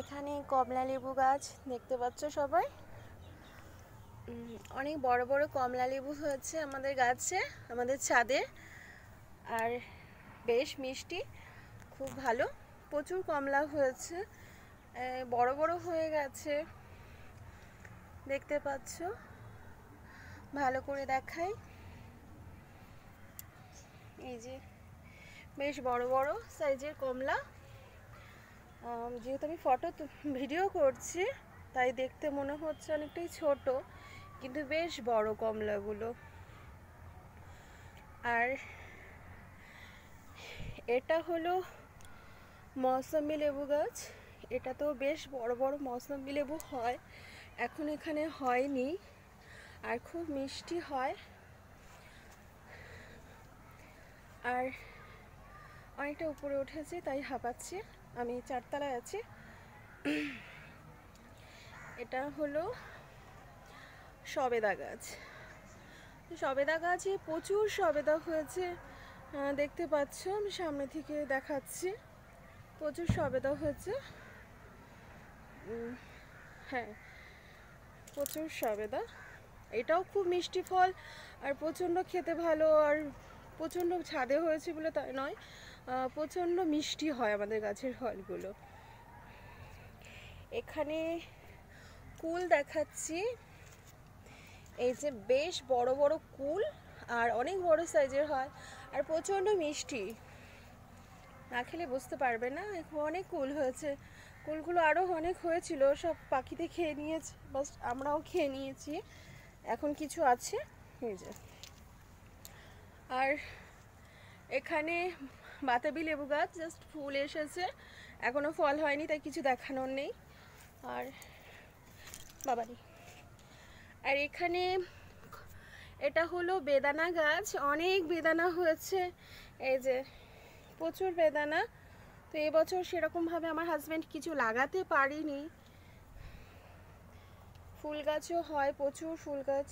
এখানে কমলা লেবু গাছ দেখতে পাচ্ছ সবাই। অনেক বড় বড় কমলা লেবু হয়েছে আমাদের গাছে, আমাদের ছাদে। আর বেশ মিষ্টি, খুব ভালো। প্রচুর কমলা হয়েছে, বড় বড় হয়ে গেছে দেখতে পাচ্ছ। ভালো করে দেখাই, এই যে বেশ বড় বড় সাইজের কমলা। যেহেতু আমি ভিডিও করছি তাই দেখতে মনে হচ্ছে অনেকটাই ছোট, কিন্তু বেশ বড় কমলাগুলো। আর এটা হলো মৌসুমী লেবু গাছ। এটা তো বেশ বড় বড় মৌসুমী লেবু হয়, এখন এখানে হয়নি। আর খুব মিষ্টি হয়, আর অনেকটা উপরে উঠেছে তাই হাঁপাচ্ছি। আমি 4 তলায় আছি। এটা হলো সবেদা গাছ। সবেদা গাছে প্রচুর সবেদা হয়েছে, দেখতে পাচ্ছ। আমি সামনে থেকে দেখাচ্ছি, প্রচুর সবেদা হয়েছে। হ্যাঁ, প্রচুর সবেদা। এটাও খুব মিষ্টি ফল, আর প্রচণ্ড খেতে ভালো। আর প্রচণ্ড ছাদে হয়েছে বলে তাই নয়, প্রচণ্ড মিষ্টি হয় আমাদের গাছের ফলগুলো। এখানে কুল দেখাচ্ছি, এই যে বেশ বড় বড় কুল, আর অনেক বড় সাইজের হয়, আর প্রচণ্ড মিষ্টি। না খেলে বুঝতে পারবে না। এখন অনেক কুল হয়েছে, কুলগুলো আরও অনেক হয়েছিল, সব পাখিতে খেয়ে নিয়েছে, বাস আমরাও খেয়ে নিয়েছি। এখন কিছু আছে, এই যে। আর এখানে বাতাবি লেবু গাছ, জাস্ট ফুল এসেছে, এখনো ফল হয়নি তাই কিছু দেখানোর নেই। আর বাবারি, আর এখানে এটা হলো বেদানা গাছ, অনেক বেদানা হয়েছে, এই যে প্রচুর বেদানা। তো এবছর সেরকমভাবে আমার হাজব্যান্ড কিছু লাগাতে পারিনি। ফুল গাছও হয়, প্রচুর ফুল গাছ।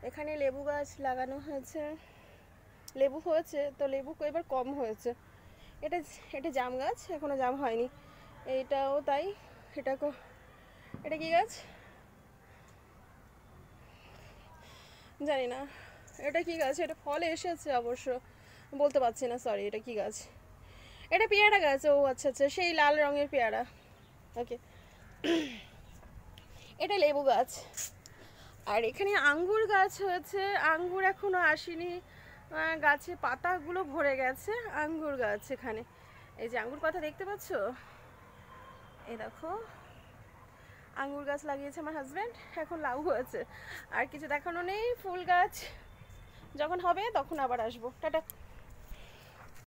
এখানে লেবু গাছ লাগানো হয়েছে, লেবু হয়েছে, তো লেবু এবার কম হয়েছে। এটা এটা জাম গাছ, এখনো জাম হয়নি। এইটাও তাই। এটা কি গাছ জানি না, এটা কি গাছ, এটা ফল এসেছে অবশ্য, বলতে পারছি না, সরি। এটা কি গাছ? এটা পেয়ারা গাছ। ও আচ্ছা আচ্ছা, সেই লাল রঙের পেয়ারা। ওকে। এটা লেবু গাছ। আর এখানে আঙ্গুর গাছ হয়েছে, আঙ্গুর এখনো আসেনি, গাছে পাতাগুলো ভরে গেছে। আঙ্গুর গাছ এখানে, এই যে আঙ্গুর পাতা দেখতে পাচ্ছ, এই দেখো। আঙ্গুর গাছ লাগিয়েছে আমার হাজব্যান্ড, এখন লাউ হয়েছে। আর কিছু দেখানো নেই। ফুল গাছ যখন হবে তখন আবার আসবো। টাটা।